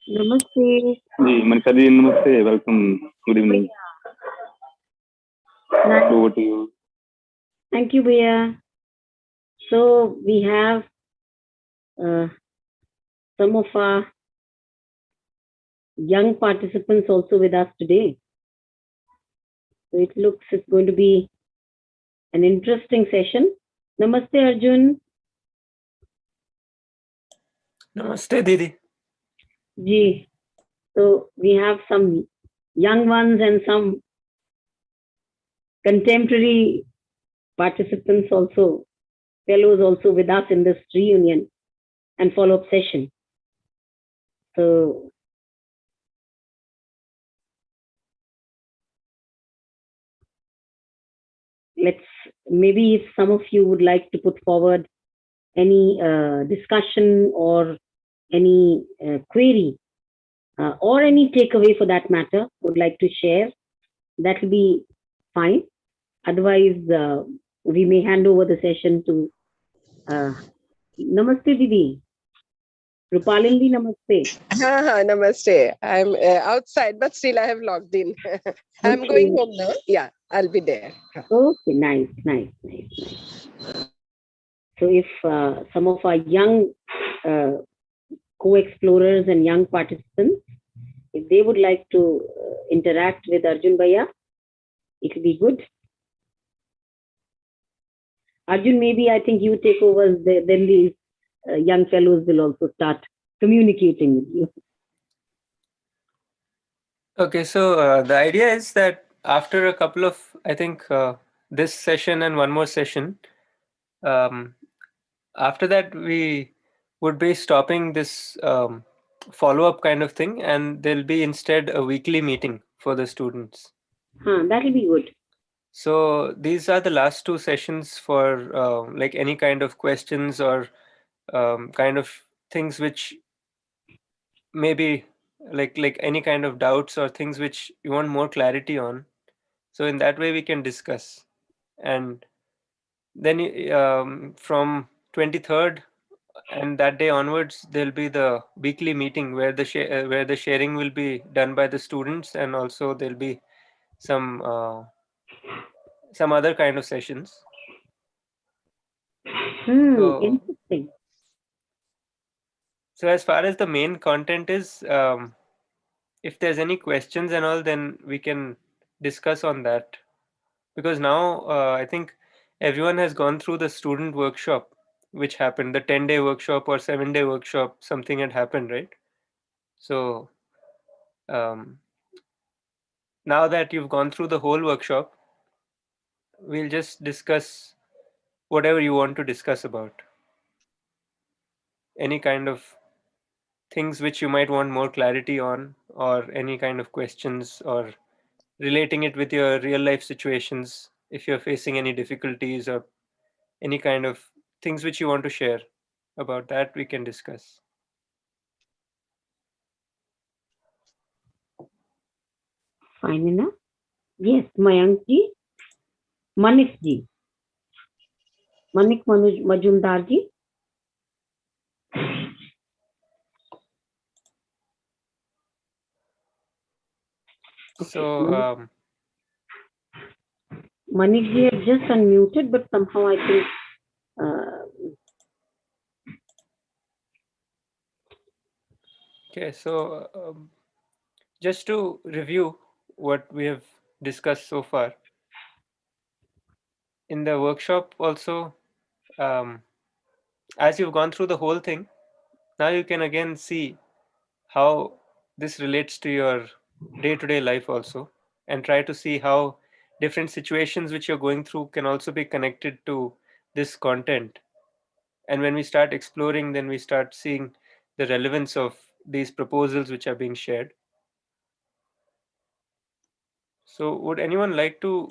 Namaste. जी मनीषा जी नमस्ते welcome good evening over to you. Thank you, Bhaiya. So we have some of our young participants also with us today. So it looks it's going to be an interesting session. Namaste, Arjun. Namaste, Didi. Ji. So we have some young ones and some contemporary participants also, fellows also with us in this reunion and follow-up session. So let's, maybe if some of you would like to put forward any discussion or any query or any takeaway for that matter would like to share, that will be fine. Otherwise, we may hand over the session to Namaste Didi. Rupalindi, namaste. Namaste. I'm outside, but still I have logged in. I'm Okay. going home now. Yeah, I'll be there. Okay, nice. So if some of our young co-explorers and young participants, if they would like to interact with Arjun Bhaiya, it will be good. Arjun, maybe I think you take over, then these young fellows will also start communicating with you. Okay, so the idea is that after a couple of, I think, this session and one more session, after that we would be stopping this follow-up kind of thing, and there'll be instead a weekly meeting for the students. That will be good. So these are the last two sessions for like any kind of questions or kind of things which maybe like any kind of doubts or things which you want more clarity on. So in that way we can discuss. And then from 23rd and that day onwards, there'll be the weekly meeting where the sharing will be done by the students, and also there'll be some other kind of sessions. Interesting. So as far as the main content is, if there's any questions and all, then we can discuss on that. Because now I think everyone has gone through the student workshop, which happened, the 10-day workshop or 7-day workshop, something had happened, right? So now that you've gone through the whole workshop, we'll just discuss whatever you want to discuss about. Any kind of things which you might want more clarity on, or any kind of questions, or relating it with your real life situations, if you're facing any difficulties or any kind of things which you want to share about that, we can discuss. Fine enough. Yes, Mayank ji, Manik ji, Manik Majumdar ji. So Manik ji had just unmuted, but somehow I think okay, so just to review what we have discussed so far in the workshop also, as you've gone through the whole thing, now you can again see how this relates to your day-to-day life also, and try to see how different situations which you're going through can also be connected to this content. And when we start exploring, then we start seeing the relevance of these proposals which are being shared. So would anyone like to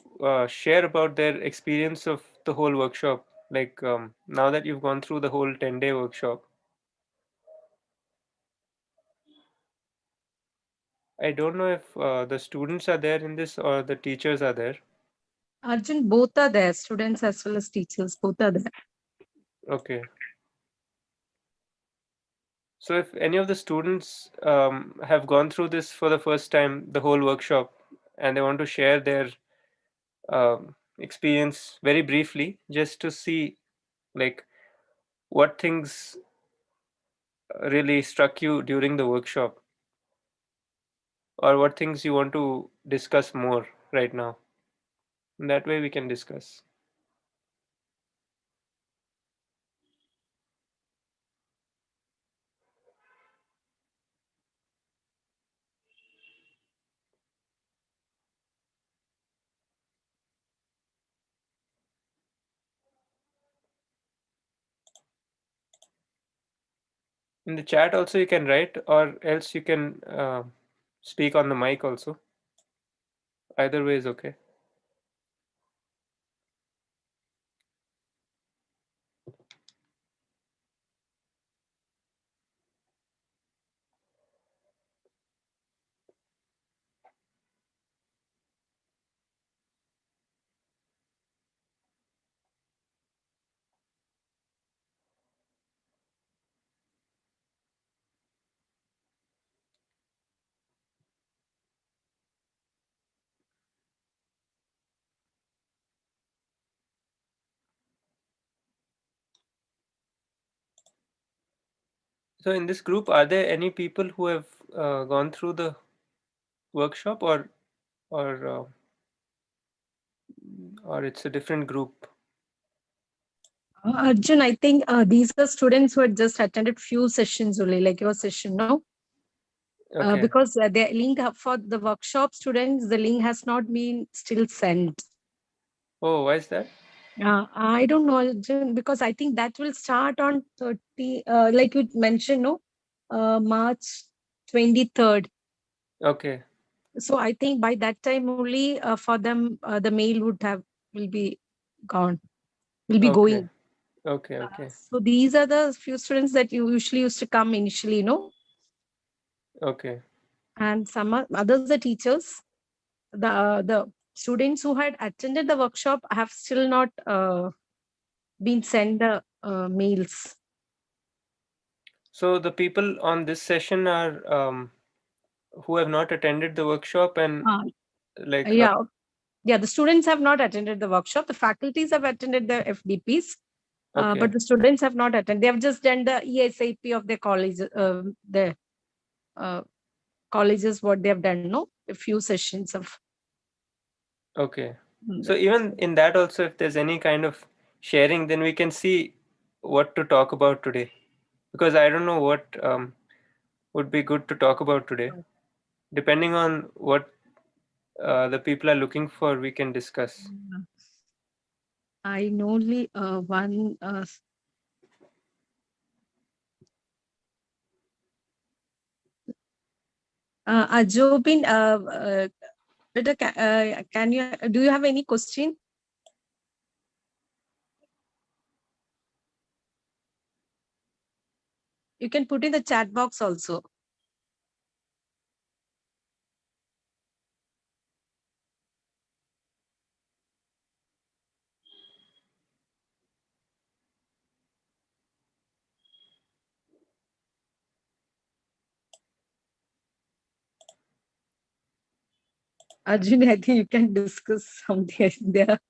share about their experience of the whole workshop? Like now that you've gone through the whole 10-day workshop. I don't know if the students are there in this or the teachers are there. Arjun, both are there, students as well as teachers, both are there. Okay. So if any of the students have gone through this for the first time, the whole workshop, and they want to share their experience very briefly, just to see like what things really struck you during the workshop, or what things you want to discuss more right now. And that way we can discuss. In the chat also you can write, or else you can speak on the mic also. Either way is okay. So in this group, are there any people who have gone through the workshop, or uh, or it's a different group? Arjun, I think these are students who had just attended few sessions only, like your session, no? Okay. Because the link for the workshop students, the link has not been still sent. Oh, why is that? I don't know, Arjun, because I think that will start on 30, like you mentioned, no? March 23rd. Okay. So I think by that time only for them, the mail will be gone, will be Okay. going. Okay. So these are the few students that you usually used to come initially, Okay. and some others are teachers. The students who had attended the workshop have still not been sent the mails. So the people on this session are who have not attended the workshop, and like Yeah, the students have not attended the workshop. The faculties have attended the FDPs, okay. but the students have not attended. They have just done the eSIP of their college, the colleges, what they have done, no? A few sessions of. Okay. So even in that also, if there's any kind of sharing, then we can see what to talk about today. Because I don't know what would be good to talk about today. Depending on what the people are looking for, we can discuss. I know only one. Ajobin, can you do you have any question? You can put in the chat box also. Arjun, I think you can discuss something there.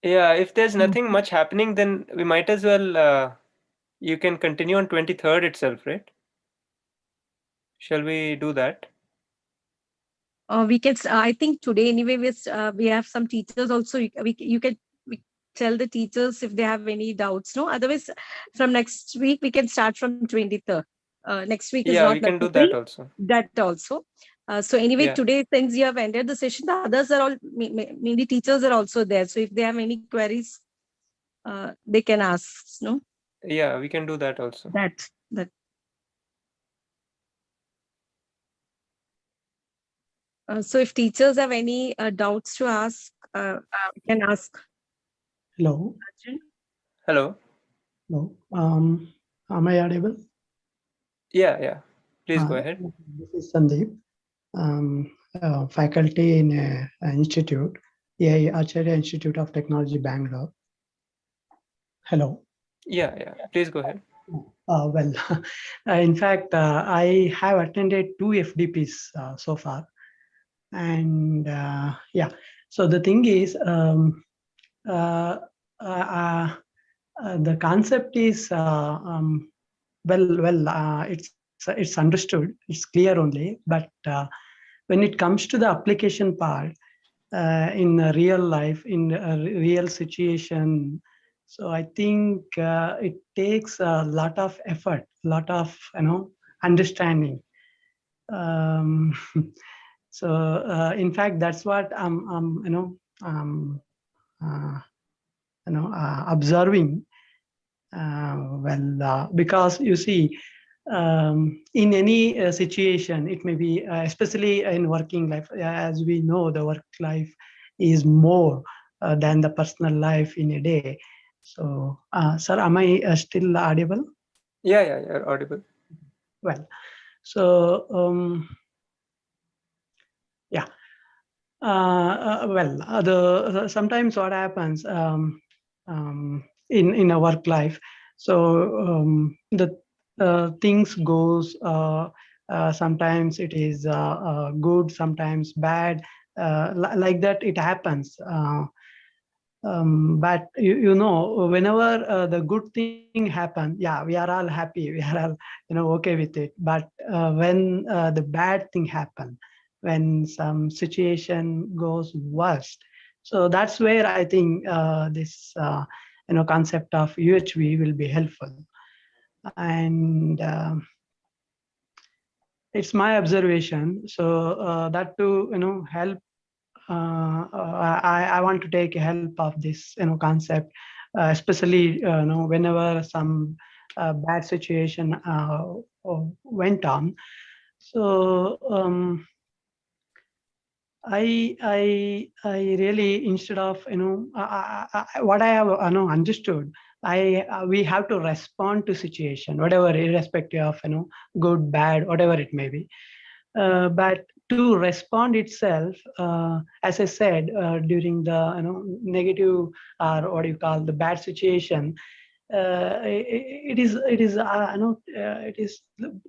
Yeah, if there's nothing much happening, then we might as well, you can continue on 23rd itself, right? Shall we do that? We can. I think today anyway we have some teachers also. You can tell the teachers if they have any doubts. No, otherwise from next week we can start from 23rd. Next week is Yeah, not we can do necessary. that also. That also. So anyway, Yeah. today since you have ended the session, the others are all mainly teachers are also there. So if they have any queries, they can ask. No. Yeah, we can do that also. That. So if teachers have any doubts to ask, you can ask. Hello. Arjun. Hello. Hello. Am I audible? Yeah. Please go ahead. This is Sandeep, faculty in institute, AICTE Institute of Technology, Bangalore. Hello. Yeah. Please go ahead. Well, in fact, I have attended 2 FDPs so far. And yeah, so the thing is, uh, uh, the concept is it's understood, it's clear only, but when it comes to the application part in real life, in a real situation, so I think it takes a lot of effort, a lot of understanding. Um, so in fact, that's what I'm uh, observing. Because you see, in any situation, it may be, especially in working life, as we know, the work life is more than the personal life in a day. So, sir, am I still audible? Yeah, you're audible. Well, so yeah. Sometimes what happens in a work life, so the things goes, sometimes it is good, sometimes bad, like that it happens. But whenever the good thing happen, yeah, we are all happy, we are all okay with it. But when the bad thing happen, when some situation goes worst, so that's where I think this concept of UHV will be helpful. And it's my observation, so that to help, I want to take help of this concept, especially whenever some bad situation went on. So I really, instead of what I have understood, we have to respond to situation, whatever, irrespective of good, bad, whatever it may be. But to respond itself, as I said, during the negative, or what you call the bad situation, it is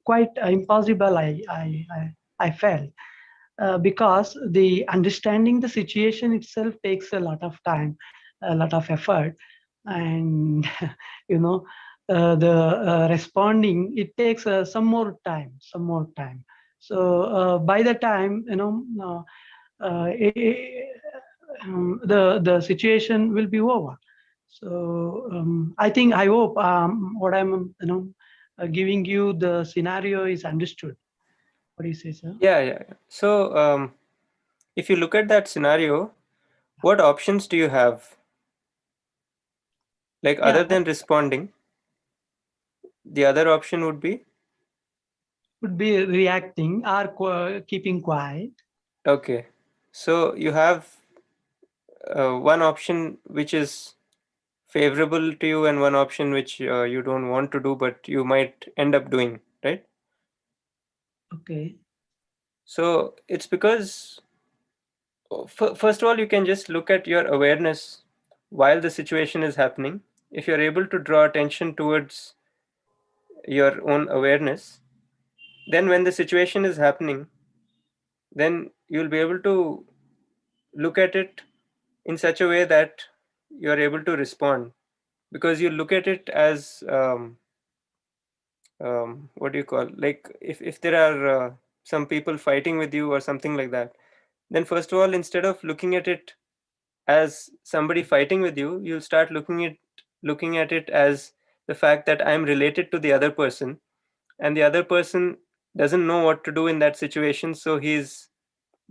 quite impossible. I felt, because the understanding the situation itself takes a lot of time, a lot of effort, and the responding, it takes some more time, so by the time the situation will be over. So I hope what I'm giving you, the scenario is understood. What do you say, sir? Yeah. So if you look at that scenario, what options do you have? Like, Yeah, other than responding, the other option would be? would be reacting or keeping quiet. Okay. So you have one option which is favorable to you and one option which you don't want to do, but you might end up doing, right? Okay. So it's because, first of all, you can just look at your awareness while the situation is happening. If you're able to draw attention towards your own awareness, then when the situation is happening, then you'll be able to look at it in such a way that you're able to respond, because you look at it as what do you call, like, if there are some people fighting with you or something like that, then first of all, instead of looking at it as somebody fighting with you, you'll start looking at it as the fact that I'm related to the other person, and the other person doesn't know what to do in that situation, so he's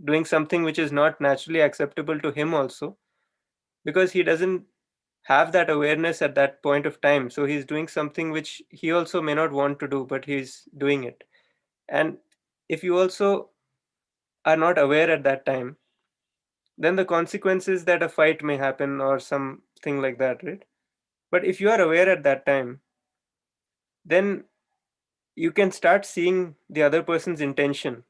doing something which is not naturally acceptable to him also, because he doesn't have that awareness at that point of time, so he's doing something which he also may not want to do, but he's doing it. And if you also are not aware at that time, then the consequence is that a fight may happen or something like that, right? But if you are aware at that time, then you can start seeing the other person's intention,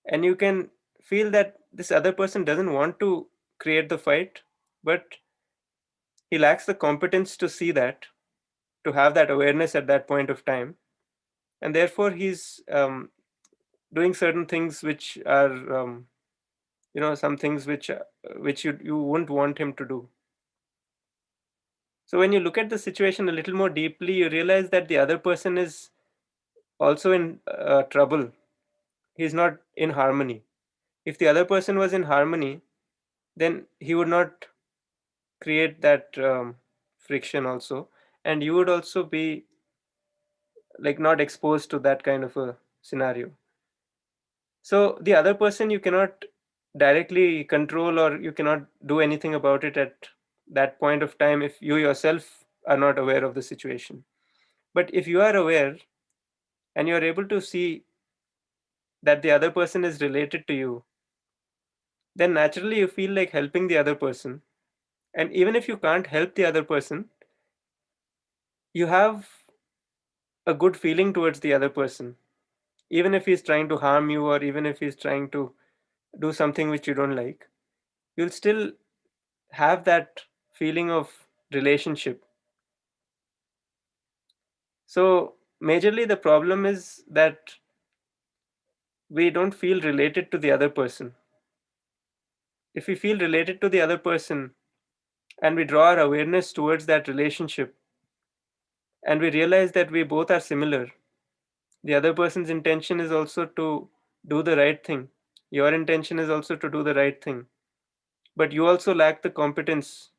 and you can feel that this other person doesn't want to create the fight, but he lacks the competence to see that. to have that awareness at that point of time, and therefore he's doing certain things which are some things which you wouldn't want him to do. So when you look at the situation a little more deeply, you realize that the other person is also in trouble. He's not in harmony. If the other person was in harmony, then he would not create that friction also, and you would also be like not exposed to that kind of a scenario. So the other person you cannot directly control, or you cannot do anything about it at that point of time if you yourself are not aware of the situation. But if you are aware and you are able to see that the other person is related to you, then naturally you feel like helping the other person. And even if you can't help the other person, you have a good feeling towards the other person, even if he's trying to harm you, or even if he's trying to do something which you don't like. You'll still have that feeling of relationship. So majorly the problem is that we don't feel related to the other person. If we feel related to the other person and we draw our awareness towards that relationship, and we realize that we both are similar, the other person's intention is also to do the right thing, your intention is also to do the right thing, but you also lack the competence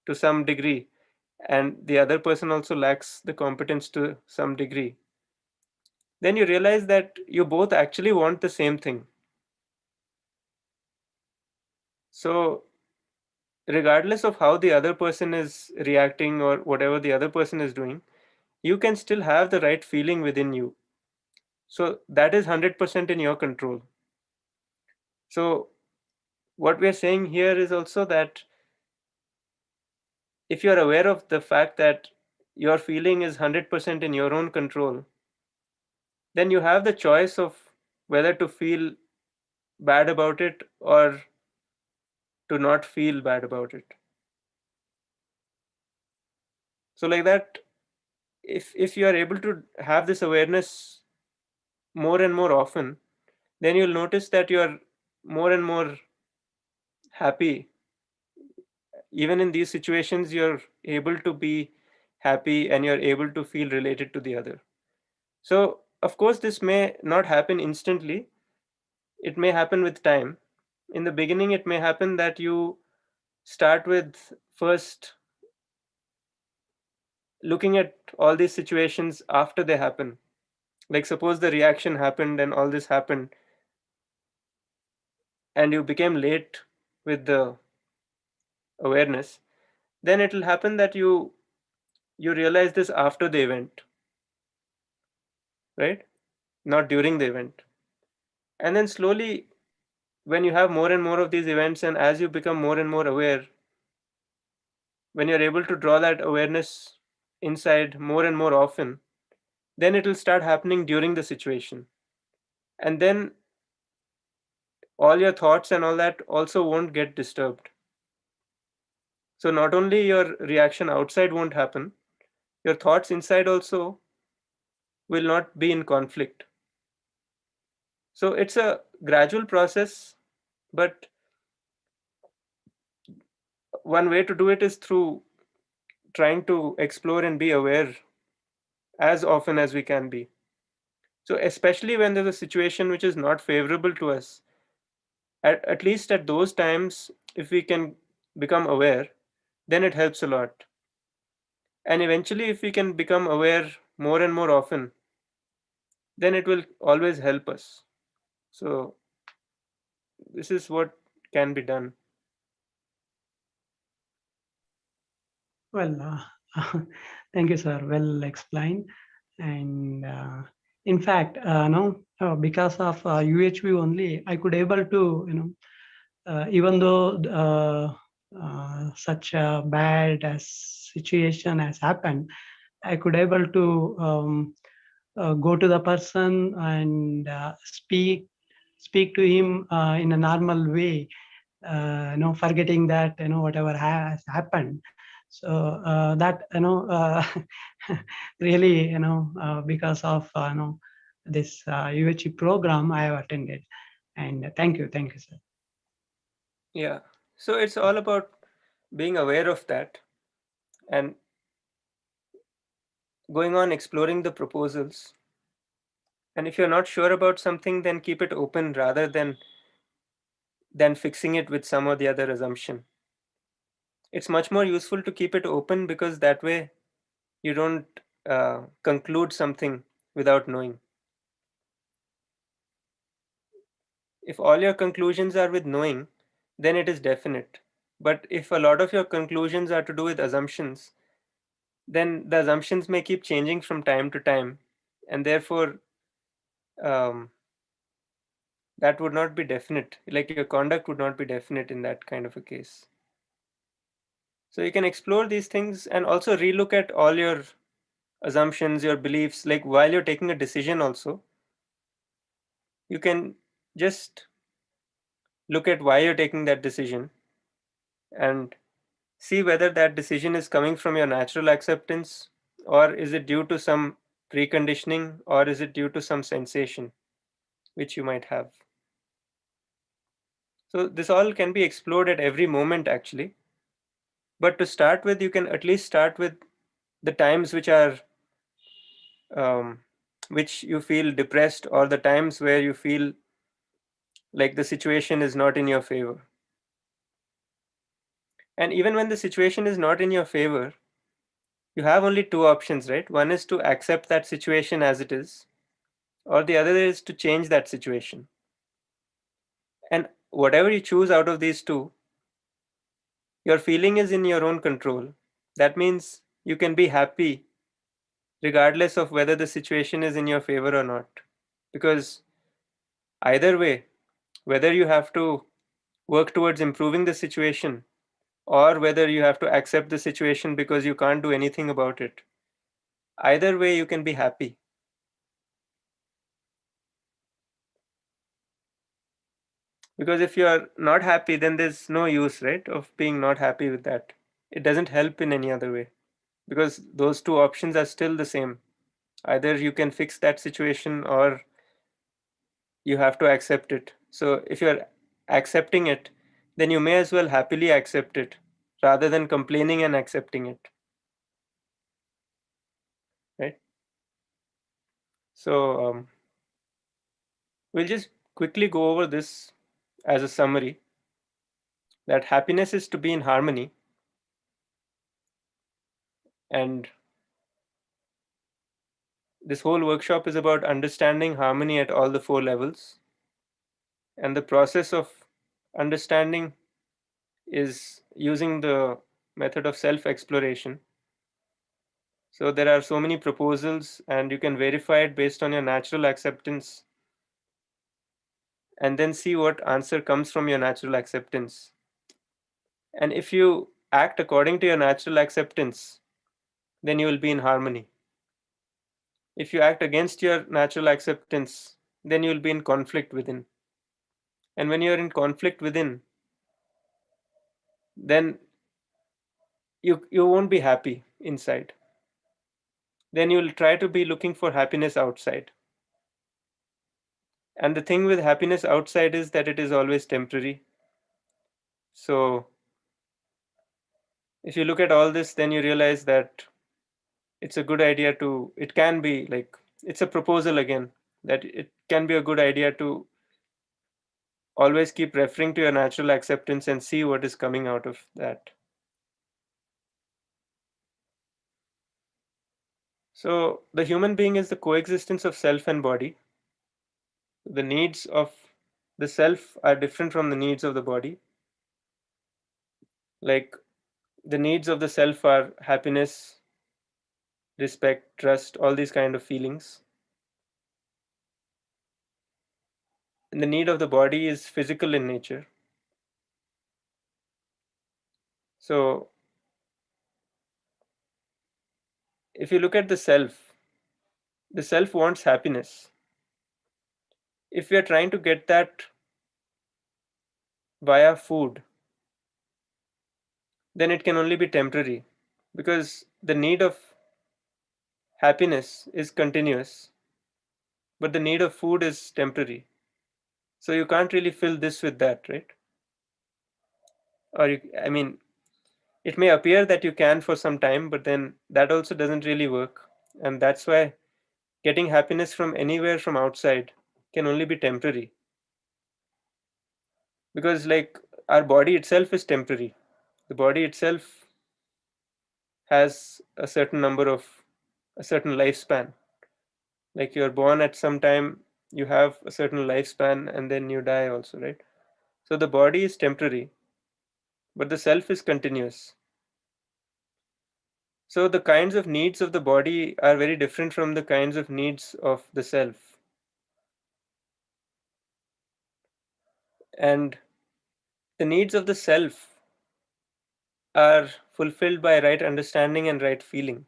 to some degree, and the other person also lacks the competence to some degree, then you realize that you both actually want the same thing. So regardless of how the other person is reacting or whatever the other person is doing, you can still have the right feeling within you. So that is 100% in your control. So what we are saying here is also that if you are aware of the fact that your feeling is 100% in your own control, then you have the choice of whether to feel bad about it or to not feel bad about it. So like that, if you are able to have this awareness more and more often, then you'll notice that you are more and more happy. Even in these situations, you're able to be happy and you're able to feel related to the other. So of course this may not happen instantly, it may happen with time. In the beginning it may happen that you start with first looking at all these situations after they happen. Like suppose the reaction happened and all this happened, and you became late with the awareness, then it will happen that you realize this after the event, right? Not during the event. And then slowly, when you have more and more of these events, and as you become more and more aware, when you're able to draw that awareness inside more and more often, then it will start happening during the situation. And then all your thoughts and all that also won't get disturbed. So not only your reaction outside won't happen, your thoughts inside also will not be in conflict. So it's a gradual process, but one way to do it is through trying to explore and be aware as often as we can be. So especially when there's a situation which is not favorable to us, at least at those times, if we can become aware, then it helps a lot. And eventually, if we can become aware more and more often, then it will always help us. So this is what can be done. Well, thank you, sir. Well explained. And in fact, no, because of UHV only, I could able to, even though such a bad situation has happened, I could able to go to the person and speak to him in a normal way, forgetting that whatever has happened. So that really because of this UHV program I have attended, and thank you, sir. Yeah. So it's all about being aware of that and going on exploring the proposals. And if you're not sure about something, then keep it open rather than fixing it with some or the other assumption. It's much more useful to keep it open because that way you don't conclude something without knowing. If all your conclusions are with knowing, then it is definite. But if a lot of your conclusions are to do with assumptions, then the assumptions may keep changing from time to time, and therefore um, that would not be definite. Like your conduct would not be definite in that kind of a case. So you can explore these things and also relook at all your assumptions, your beliefs, like while you're taking a decision also. You can just look at why you're taking that decision and see whether that decision is coming from your natural acceptance, or is it due to some preconditioning, or is it due to some sensation which you might have. So this all can be explored at every moment actually. But to start with, you can at least start with the times um, which you feel depressed, or the times where you feel like the situation is not in your favor. And even when the situation is not in your favor, you have only two options, right? One is to accept that situation as it is, or the other is to change that situation. And whatever you choose out of these two, your feeling is in your own control. That means you can be happy regardless of whether the situation is in your favor or not. Because either way, whether you have to work towards improving the situation or whether you have to accept the situation because you can't do anything about it, either way you can be happy. Because if you are not happy, then there's no use, right, of being not happy with that. It doesn't help in any other way because those two options are still the same. Either you can fix that situation or you have to accept it. So if you're accepting it, then you may as well happily accept it rather than complaining and accepting it, right? So we'll just quickly go over this as a summary, that happiness is to be in harmony, and this whole workshop is about understanding harmony at all the four levels. And the process of understanding is using the method of self-exploration. So there are so many proposals and you can verify it based on your natural acceptance and then see what answer comes from your natural acceptance. And if you act according to your natural acceptance, then you will be in harmony. If you act against your natural acceptance, then you will be in conflict within. And when you're in conflict within, then you won't be happy inside. Then you'll try to be looking for happiness outside. And the thing with happiness outside is that it is always temporary. So if you look at all this, then you realize that it's a good idea to, it can be like, it's a proposal again, that it can be a good idea to always keep referring to your natural acceptance and see what is coming out of that. So the human being is the coexistence of self and body. The needs of the self are different from the needs of the body. Like the needs of the self are happiness, respect, trust, all these kind of feelings. And the need of the body is physical in nature. So if you look at the self wants happiness. If we are trying to get that via food, then it can only be temporary. because the need of happiness is continuous, but the need of food is temporary. So you can't really fill this with that, right? Or I mean, it may appear that you can for some time, but then that also doesn't really work. And that's why getting happiness from anywhere from outside can only be temporary. Because, like, our body itself is temporary. The body itself has a certain a certain lifespan. Like, you're born at some time, you have a certain lifespan, and then you die also, right? So the body is temporary, but the self is continuous. So the kinds of needs of the body are very different from the kinds of needs of the self. And the needs of the self are fulfilled by right understanding and right feeling.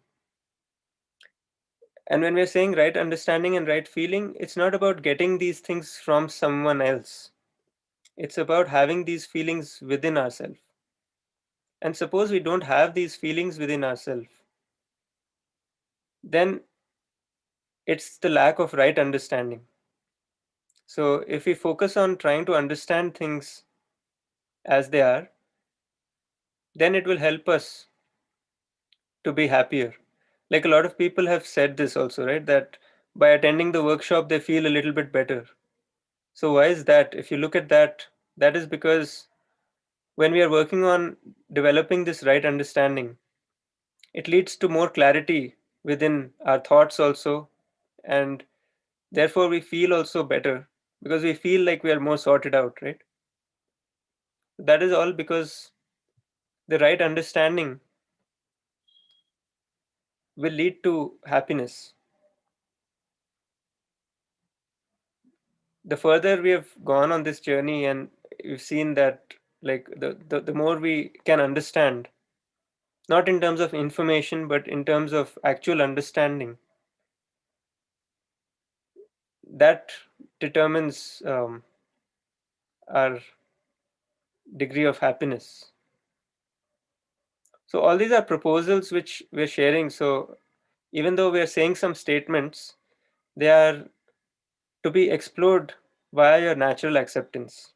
And when we're saying right understanding and right feeling, it's not about getting these things from someone else. It's about having these feelings within ourselves. And suppose we don't have these feelings within ourselves, then it's the lack of right understanding. So if we focus on trying to understand things as they are, then it will help us to be happier. Like, a lot of people have said this also, right? That by attending the workshop, they feel a little bit better. So why is that? If you look at that, that is because when we are working on developing this right understanding, it leads to more clarity within our thoughts also, and therefore we feel also better because we feel like we are more sorted out, right? That is all because the right understanding will lead to happiness. The further we have gone on this journey, and we've seen that, like, the more we can understand, not in terms of information but in terms of actual understanding, that determines our degree of happiness. So all these are proposals which we're sharing. So even though we are saying some statements, they are to be explored via your natural acceptance.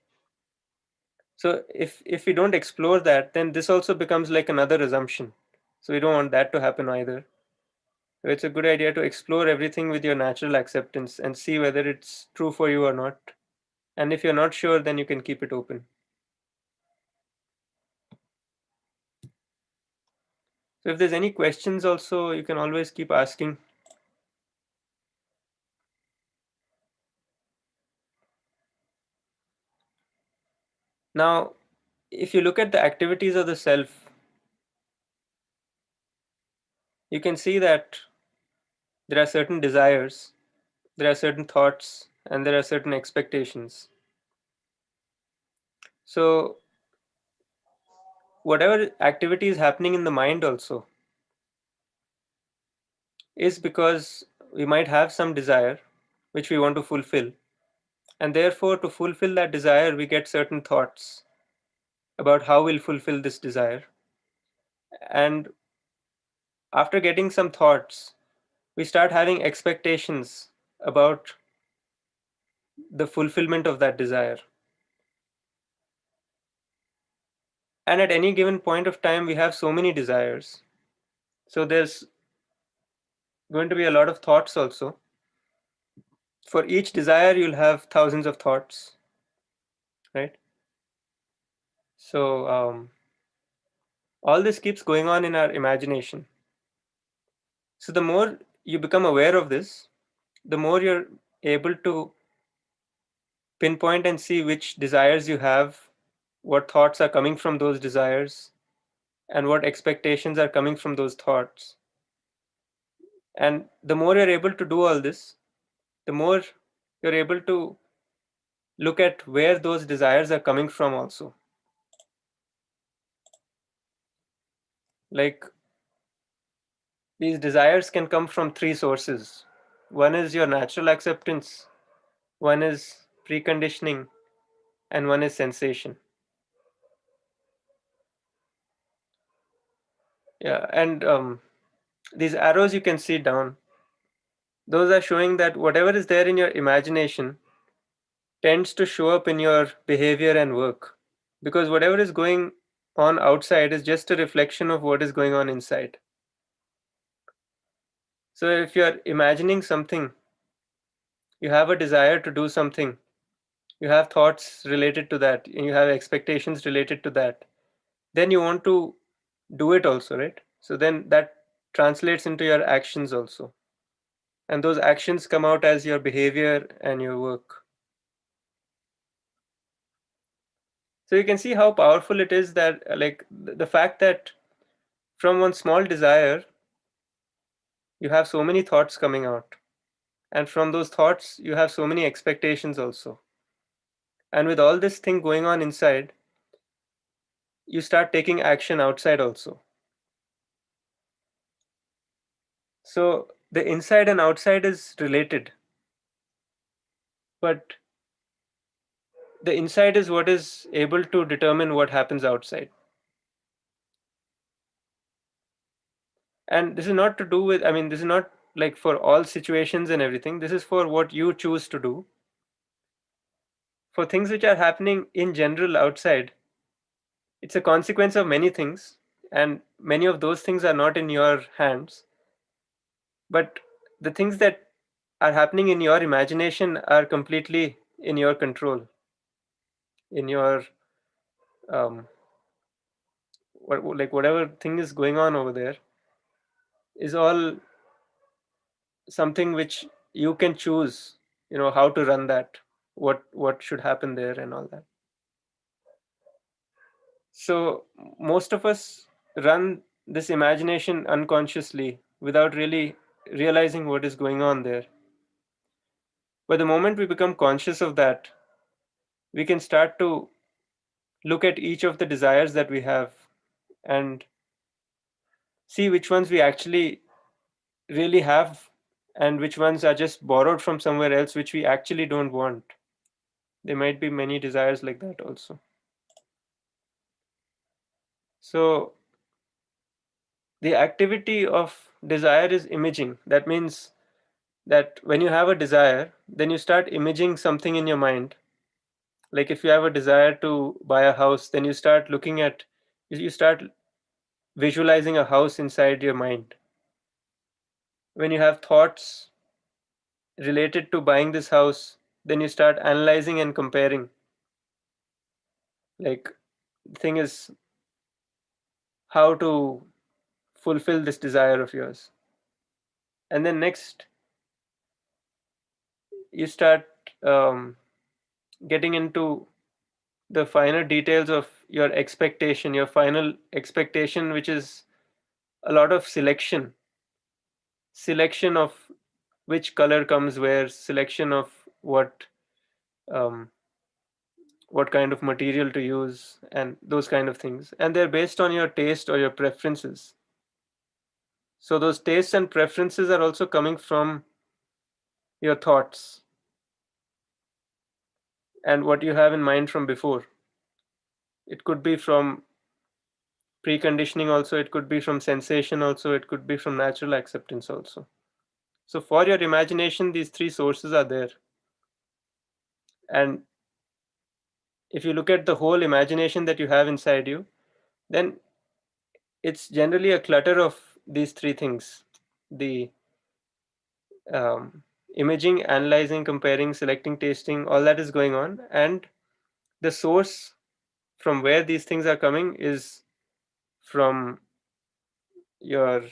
So if we don't explore that, then this also becomes like another assumption. So we don't want that to happen either. So it's a good idea to explore everything with your natural acceptance and see whether it's true for you or not. And if you're not sure, then you can keep it open. So if there's any questions also, you can always keep asking. Now, if you look at the activities of the self, you can see that there are certain desires, there are certain thoughts, and there are certain expectations. So whatever activity is happening in the mind also is because we might have some desire which we want to fulfill. And therefore, to fulfill that desire, we get certain thoughts about how we'll fulfill this desire. And after getting some thoughts, we start having expectations about the fulfillment of that desire. And at any given point of time, we have so many desires. So there's going to be a lot of thoughts also. For each desire, you'll have thousands of thoughts, right? So all this keeps going on in our imagination. So the more you become aware of this, the more you're able to pinpoint and see which desires you have, what thoughts are coming from those desires, and what expectations are coming from those thoughts. And the more you're able to do all this, the more you're able to look at where those desires are coming from also. Like, these desires can come from three sources. One is your natural acceptance, one is preconditioning, and one is sensation. Yeah, and these arrows you can see down, those are showing that whatever is there in your imagination tends to show up in your behavior and work, because whatever is going on outside is just a reflection of what is going on inside. So if you're imagining something, you have a desire to do something, you have thoughts related to that, and you have expectations related to that, then you want to do it also, right? So then that translates into your actions also. And those actions come out as your behavior and your work. So you can see how powerful it is that, like, the fact that from one small desire, you have so many thoughts coming out. And from those thoughts, you have so many expectations also. And with all this thing going on inside, you start taking action outside also. So the inside and outside is related. But the inside is what is able to determine what happens outside. And this is not to do with, I mean, this is not like for all situations and everything. This is for what you choose to do. For things which are happening in general outside, it's a consequence of many things, and many of those things are not in your hands. But the things that are happening in your imagination are completely in your control, in your like whatever thing is going on over there is all something which you can choose, how to run that, what should happen there and all that. So most of us run this imagination unconsciously without really realizing what is going on there. But the moment we become conscious of that, we can start to look at each of the desires that we have and see which ones we actually really have and which ones are just borrowed from somewhere else, which we actually don't want. There might be many desires like that also. So the activity of desire is imaging. That means that when you have a desire, then you start imaging something in your mind. Like if you have a desire to buy a house, then you start visualizing a house inside your mind. When you have thoughts related to buying this house, then you start analyzing and comparing. Like, the thing is how to fulfill this desire of yours. And then next, you start getting into the finer details of your final expectation, which is a lot of selection of which color comes where, selection of um, what kind of material to use, and those kind of things. And they're based on your taste or your preferences. So those tastes and preferences are also coming from your thoughts and what you have in mind from before. It could be from preconditioning also, it could be from sensation also, it could be from natural acceptance also. So for your imagination, these three sources are there. And if you look at the whole imagination that you have inside you, then it's generally a clutter of these three things: the imaging, analyzing, comparing, selecting, tasting, all that is going on. And the source from where these things are coming is from your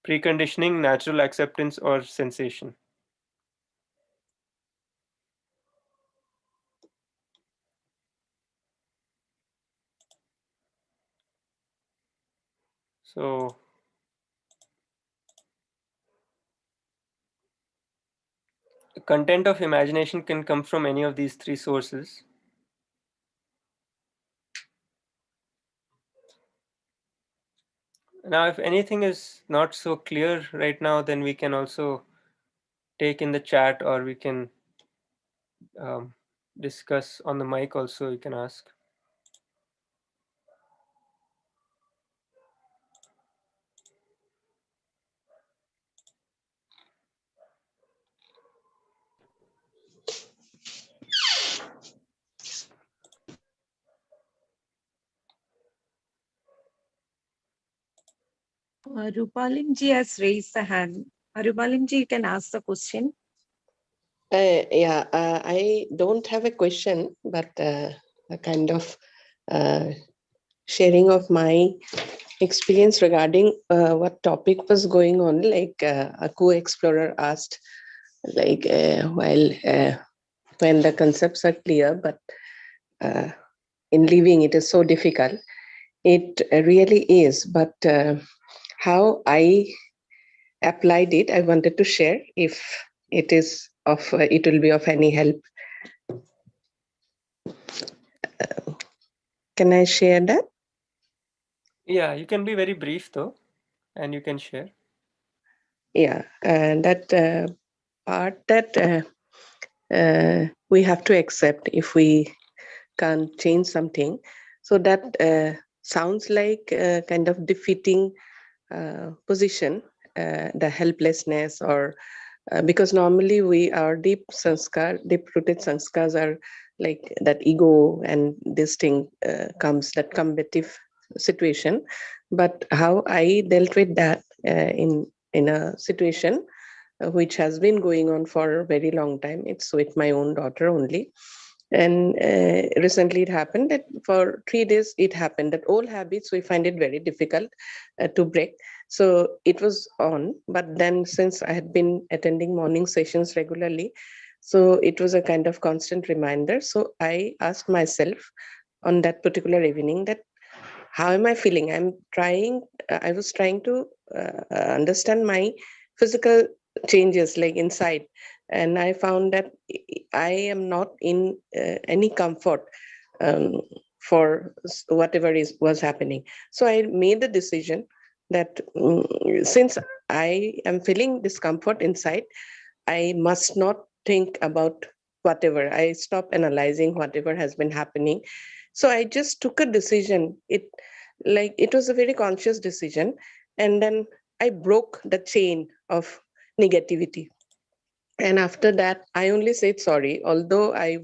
preconditioning, natural acceptance, or sensation. So the content of imagination can come from any of these three sources. Now, if anything is not so clear right now, then we can also take in the chat, or we can discuss on the mic also, you can ask. Rupalimji has raised the hand. Rupalimji, you can ask the question. Yeah, I don't have a question, but a kind of sharing of my experience regarding what topic was going on. Like a co-explorer asked, like when the concepts are clear, but in living it is so difficult. It really is, but how I applied it, I wanted to share. If it is of, it will be of any help. Can I share that? Yeah, you can be very brief though, and you can share. Yeah, that part that we have to accept if we can't change something. So that sounds like a kind of defeating position, the helplessness, or because normally our deep rooted sanskars are like that ego, and this thing comes, that combative situation. But how I dealt with that in a situation which has been going on for a very long time. It's with my own daughter only. And recently it happened that for 3 days it happened that old habits, we find it very difficult to break. So it was on, but then since I had been attending morning sessions regularly, so it was a kind of constant reminder. So I asked myself on that particular evening that how am I feeling? I was trying to understand my physical changes like inside. And I found that I am not in any comfort um, for whatever was happening. So I made the decision that since I am feeling discomfort inside, I must not think about whatever. I stop analyzing whatever has been happening. So I just took a decision. It was a very conscious decision. And then I broke the chain of negativity. And after that, I only said sorry, although I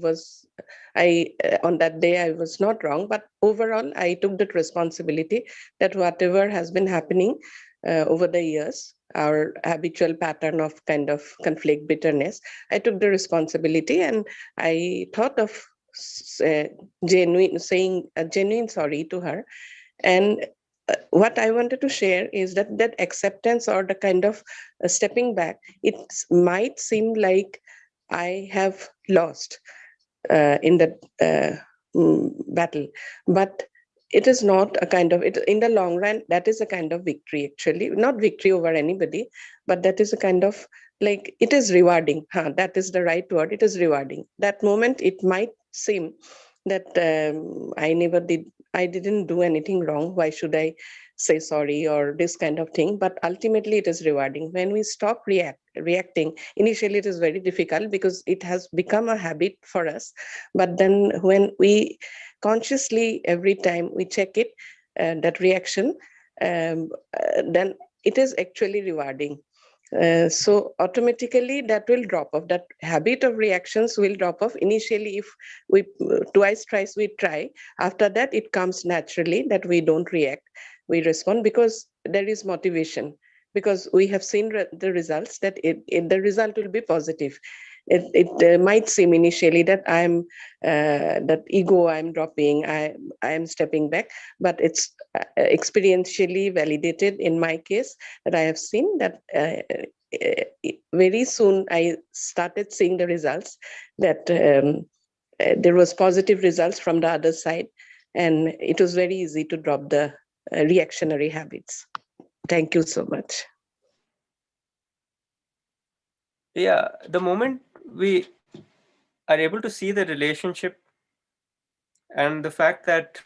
on that day I was not wrong, but overall I took that responsibility that whatever has been happening over the years, our habitual pattern of kind of conflict, bitterness, I took the responsibility, and I thought of saying a genuine sorry to her. And what I wanted to share is that acceptance, or the kind of stepping back, it might seem like I have lost in that battle, but it is not a kind of it in the long run. That is a kind of victory, actually, not victory over anybody, but that is a kind of like it is rewarding. That is the right word. It is rewarding. That moment, it might seem that I didn't do anything wrong. Why should I say sorry or this kind of thing? But ultimately, it is rewarding when we stop reacting. Initially, it is very difficult because it has become a habit for us. But then when we consciously, every time we check it, that reaction, then it is actually rewarding. So automatically that will drop off. That habit of reactions will drop off. Initially, if we thrice we try, after that it comes naturally that we don't react, we respond, because there is motivation, because we have seen the results, that the result will be positive. It might seem initially that that ego I'm dropping, I am stepping back, but it's experientially validated in my case, that I have seen that very soon I started seeing the results, that there was positive results from the other side, and it was very easy to drop the reactionary habits. Thank you so much. Yeah, the moment we are able to see the relationship and the fact that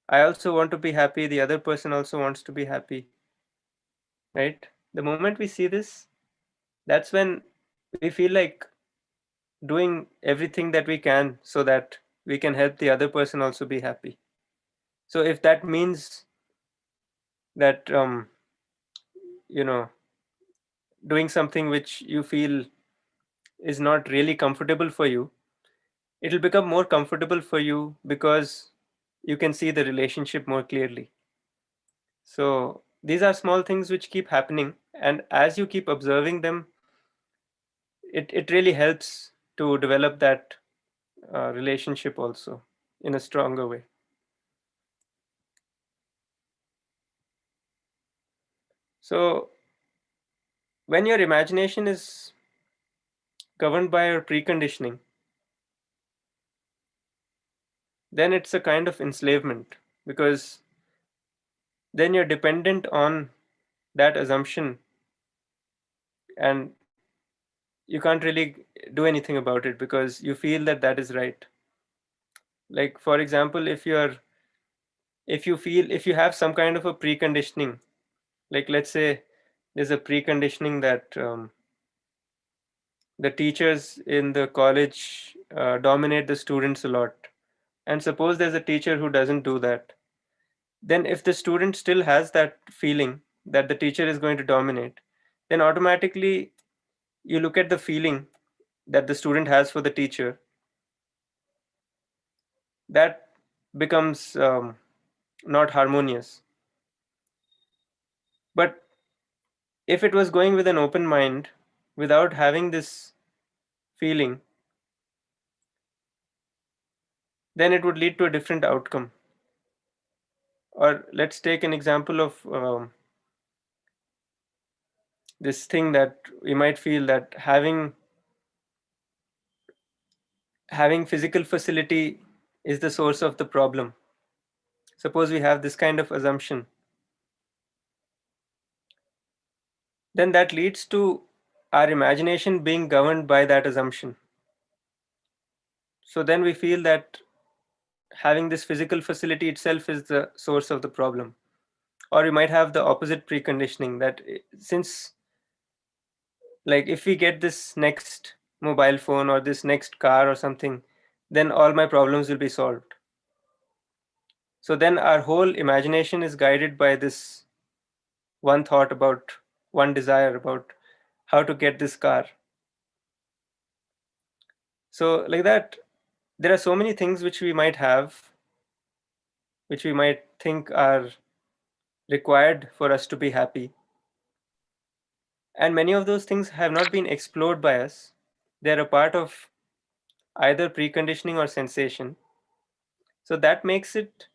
I also want to be happy, the other person also wants to be happy, right? The moment we see this, that's when we feel like doing everything that we can so that we can help the other person also be happy. So if that means that you know, doing something which you feel is not really comfortable for you, it'll become more comfortable for you because you can see the relationship more clearly. So these are small things which keep happening, and as you keep observing them, it really helps to develop that relationship also in a stronger way. So when your imagination is governed by your preconditioning, then it's a kind of enslavement, because then you're dependent on that assumption, and you can't really do anything about it because you feel that that is right. Like for example, if you have some kind of a preconditioning, like let's say there's a preconditioning that the teachers in the college dominate the students a lot, and suppose there's a teacher who doesn't do that, then if the student still has that feeling that the teacher is going to dominate, then automatically you look at the feeling that the student has for the teacher, that becomes not harmonious. But if it was going with an open mind without having this feeling, then it would lead to a different outcome. Or let's take an example of this thing that we might feel that having physical facility is the source of the problem. Suppose we have this kind of assumption, then that leads to our imagination being governed by that assumption. So then we feel that having this physical facility itself is the source of the problem. Or we might have the opposite preconditioning that since, like, if we get this next mobile phone or this next car or something, then all my problems will be solved. So then our whole imagination is guided by this one thought about one desire about how to get this car. So like that, there are so many things which we might have, which we might think are required for us to be happy, and many of those things have not been explored by us. They're a part of either preconditioning or sensation. So that makes it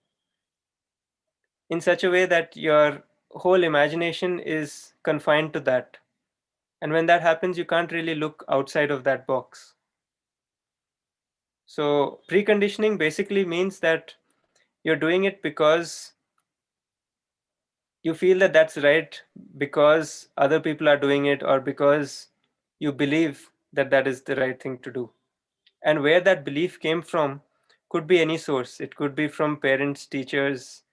in such a way that your whole imagination is confined to that. And when that happens, you can't really look outside of that box. So preconditioning basically means that you're doing it because you feel that that's right, because other people are doing it, or because you believe that that is the right thing to do. And where that belief came from could be any source. It could be from parents, teachers,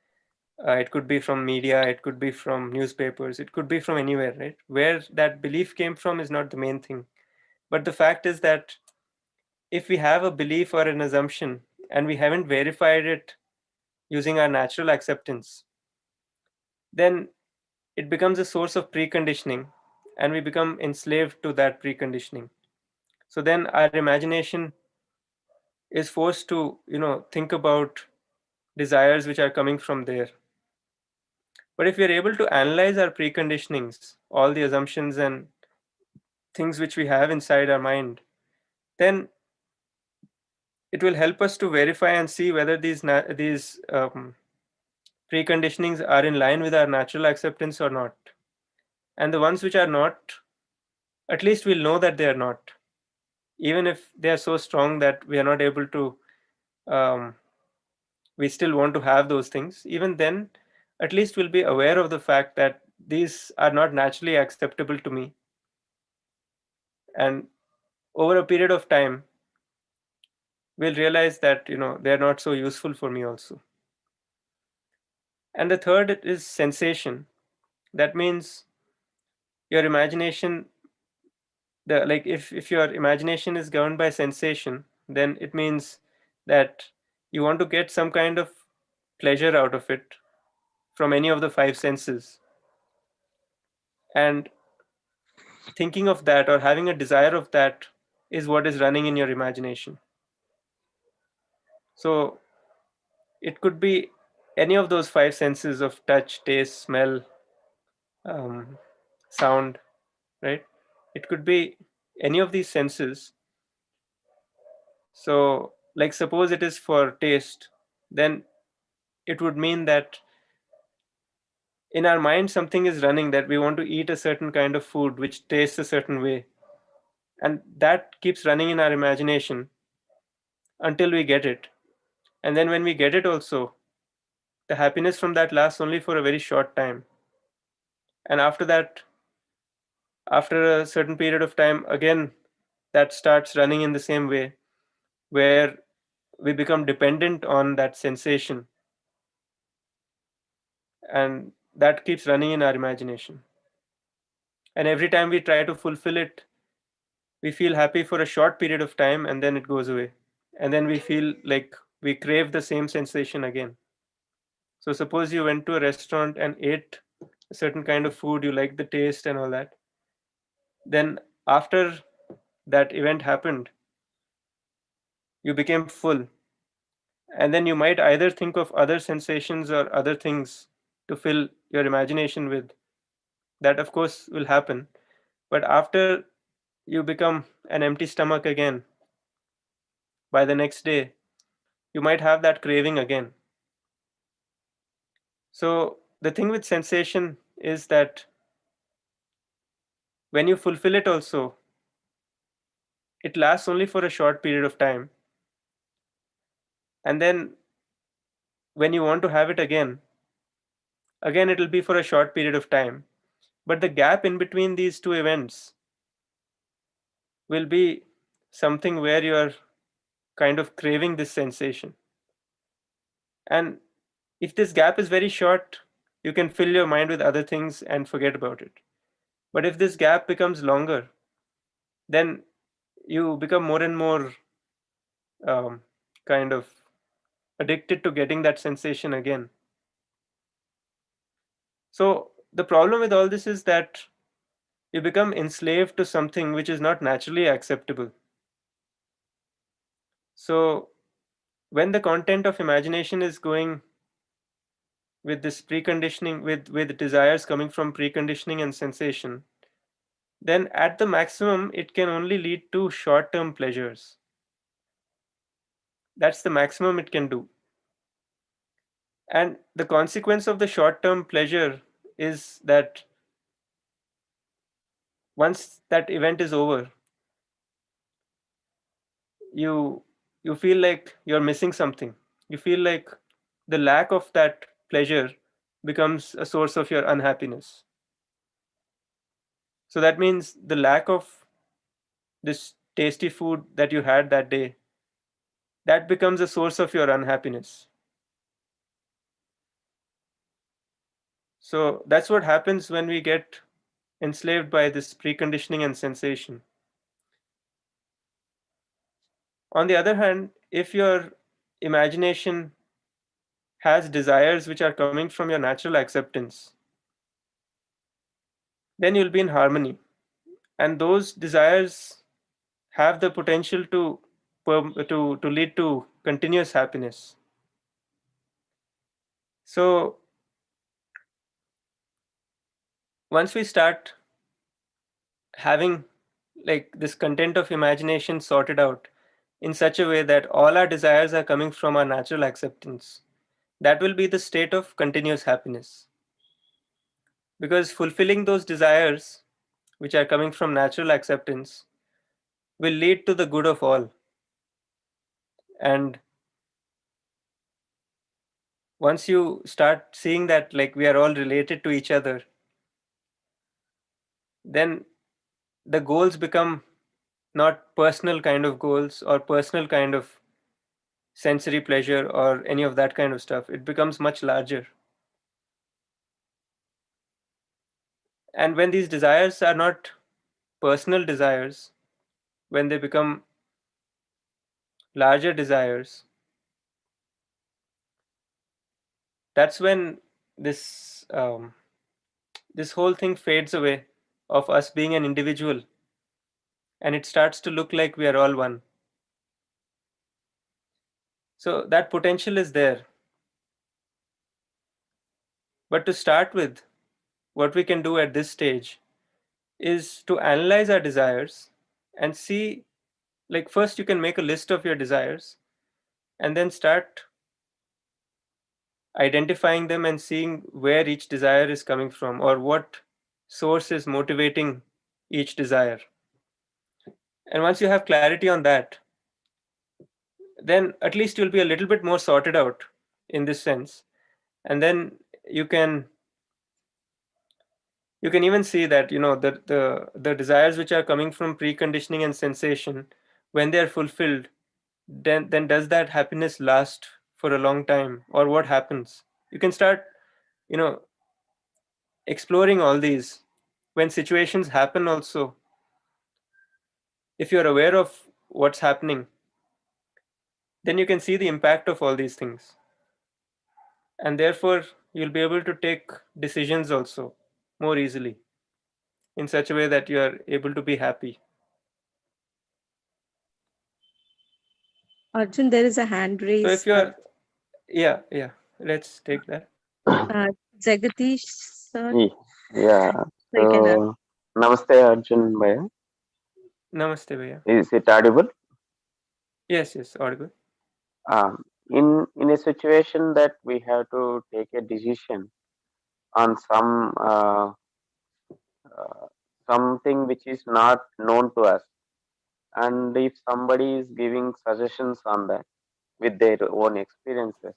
it could be from media, it could be from newspapers, it could be from anywhere, right? Where that belief came from is not the main thing. But the fact is that if we have a belief or an assumption and we haven't verified it using our natural acceptance, then it becomes a source of preconditioning and we become enslaved to that preconditioning. So then our imagination is forced to, think about desires which are coming from there. But if we are able to analyze our preconditionings, all the assumptions and things which we have inside our mind, then it will help us to verify and see whether these preconditionings are in line with our natural acceptance or not. And the ones which are not, at least we'll know that they are not, even if they are so strong that we are not able to. We still want to have those things. Even then, at least we'll be aware of the fact that these are not naturally acceptable to me, and over a period of time we'll realize that they're not so useful for me also. And the third is sensation. That means your imagination, if your imagination is governed by sensation, then it means that you want to get some kind of pleasure out of it from any of the five senses. And thinking of that or having a desire of that is what is running in your imagination. So it could be any of those five senses of touch, taste, smell, sound, right? It could be any of these senses. So, like, suppose it is for taste, then it would mean that in our mind something is running, that we want to eat a certain kind of food which tastes a certain way, and that keeps running in our imagination until we get it. And then when we get it also, the happiness from that lasts only for a very short time. And after that, after a certain period of time, again that starts running in the same way, where we become dependent on that sensation, and that keeps running in our imagination. And every time we try to fulfill it, we feel happy for a short period of time, and then it goes away. And then we feel like we crave the same sensation again. So suppose you went to a restaurant and ate a certain kind of food, you like the taste and all that. Then after that event happened, you became full. And then you might either think of other sensations or other things to fill your imagination with. That, of course, will happen. But after you become an empty stomach again, by the next day, you might have that craving again. So, the thing with sensation is that when you fulfill it, also, it lasts only for a short period of time. And then when you want to have it again, it will be for a short period of time. But the gap in between these two events will be something where you are kind of craving this sensation. And if this gap is very short, you can fill your mind with other things and forget about it. But if this gap becomes longer, then you become more and more um, kind of addicted to getting that sensation again. So the problem with all this is that you become enslaved to something which is not naturally acceptable. So when the content of imagination is going with this preconditioning, with desires coming from preconditioning and sensation, then at the maximum it can only lead to short-term pleasures. That's the maximum it can do. And the consequence of the short-term pleasure is that once that event is over, you you feel like you're missing something. You feel like the lack of that pleasure becomes a source of your unhappiness. So that means the lack of this tasty food that you had that day, that becomes a source of your unhappiness. So that's what happens when we get enslaved by this preconditioning and sensation. On the other hand, if your imagination has desires which are coming from your natural acceptance, then you'll be in harmony. And those desires have the potential to lead to continuous happiness. So once we start having like this content of imagination sorted out in such a way that all our desires are coming from our natural acceptance, that will be the state of continuous happiness. Because fulfilling those desires, which are coming from natural acceptance, will lead to the good of all. And once you start seeing that like we are all related to each other, then the goals become not personal kind of goals or personal kind of sensory pleasure or any of that kind of stuff. It becomes much larger. And when these desires are not personal desires, when they become larger desires, that's when this whole thing fades away of us being an individual, and it starts to look like we are all one. So that potential is there. But to start with, what we can do at this stage is to analyze our desires and see, like, first you can make a list of your desires and then start identifying them and seeing where each desire is coming from or what source is motivating each desire. And once you have clarity on that, then at least you'll be a little bit more sorted out in this sense. And then you can you can even see that, you know, the desires which are coming from preconditioning and sensation, when they are fulfilled, then does that happiness last for a long time, or what happens? You can start, you know, exploring all these. When situations happen also, if you're aware of what's happening, then you can see the impact of all these things, and therefore you'll be able to take decisions also more easily, in such a way that you are able to be happy. Arjun, there is a hand So if raised. you're, yeah, let's take that. Jagadish sir, Yeah. so you can ask. So, Namaste, Arjun Bhaiya. Namaste, Bhaiya. Is it audible? Yes, audible. In a situation that we have to take a decision on something which is not known to us, and if somebody is giving suggestions on that with their own experiences,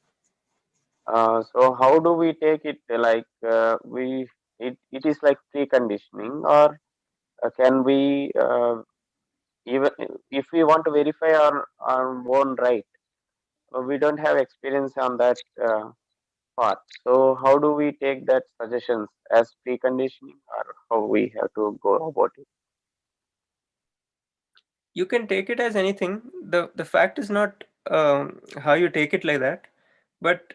so how do we take it? Like it is like preconditioning, or can we even if we want to verify our own right, we don't have experience on that part. So how do we take that suggestions as preconditioning, or how we have to go about it? You can take it as anything. The fact is not how you take it like that, but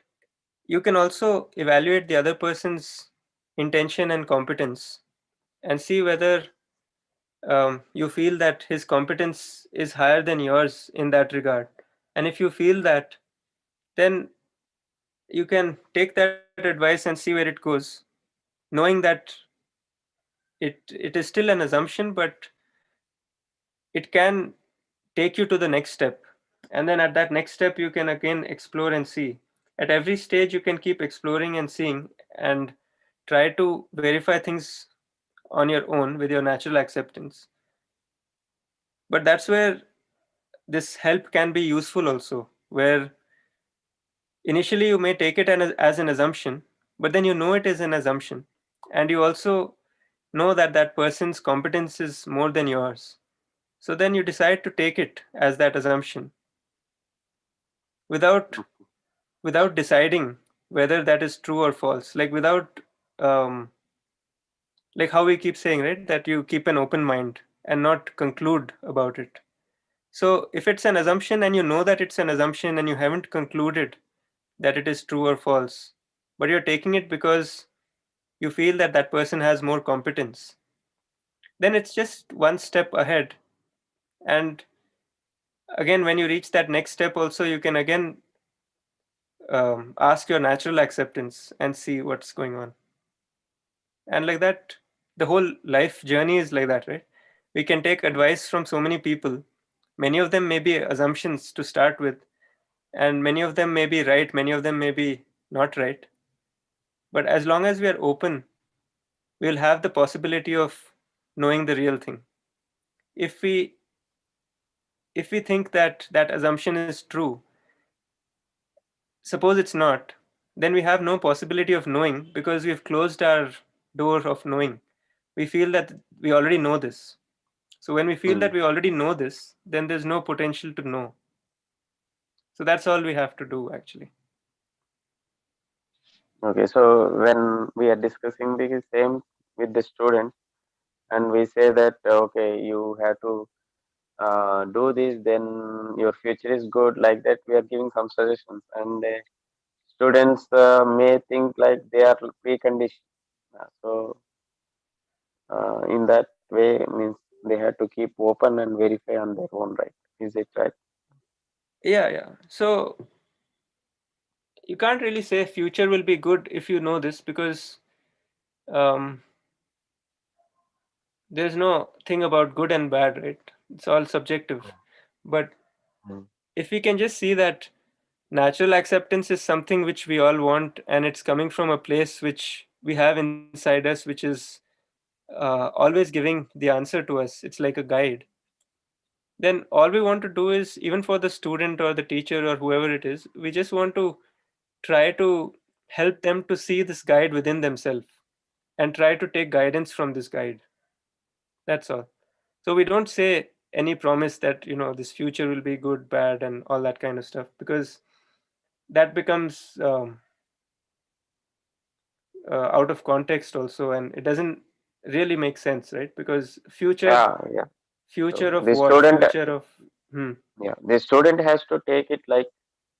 you can also evaluate the other person's intention and competence and see whether you feel that his competence is higher than yours in that regard. And if you feel that, then you can take that advice and see where it goes, knowing that it is still an assumption, but it can take you to the next step. And then at that next step, you can again explore and see. At every stage, you can keep exploring and seeing and try to verify things on your own with your natural acceptance. But that's where this help can be useful also, where initially you may take it as an assumption, but then you know it is an assumption. And you also know that that person's competence is more than yours. So then you decide to take it as that assumption without without deciding whether that is true or false, like without um, like how we keep saying, right, that you keep an open mind and not conclude about it. So if it's an assumption and you know that it's an assumption and you haven't concluded that it is true or false, but you're taking it because you feel that that person has more competence, then it's just one step ahead. And again, when you reach that next step also, you can again ask your natural acceptance and see what's going on. And like that, the whole life journey is like that, right? We can take advice from so many people. Many of them may be assumptions to start with, and many of them may be right, many of them may be not right. But as long as we are open, we'll have the possibility of knowing the real thing. If we if we think that that assumption is true, suppose it's not, then we have no possibility of knowing because we've closed our door of knowing. We feel that we already know this. So when we feel that Mm. we already know this, then there's no potential to know. So that's all we have to do actually. Okay, so when we are discussing the same with the students, and we say that okay, you have to do this, then your future is good. Like that, we are giving some suggestions, and students may think like they are preconditioned. So in that way, means they have to keep open and verify on their own right. Is it right? Yeah. So you can't really say future will be good if you know this, because there's no thing about good and bad, right? It's all subjective. But if we can just see that natural acceptance is something which we all want, and it's coming from a place which we have inside us, which is always giving the answer to us, it's like a guide, then all we want to do is, even for the student or the teacher or whoever it is, we just want to try to help them to see this guide within themselves and try to take guidance from this guide. That's all. So we don't say any promise that, this future will be good, bad, and all that kind of stuff, because that becomes out of context also, and it doesn't really make sense, right? Because Yeah, yeah. future So of the what? student, Future of the student has to take it like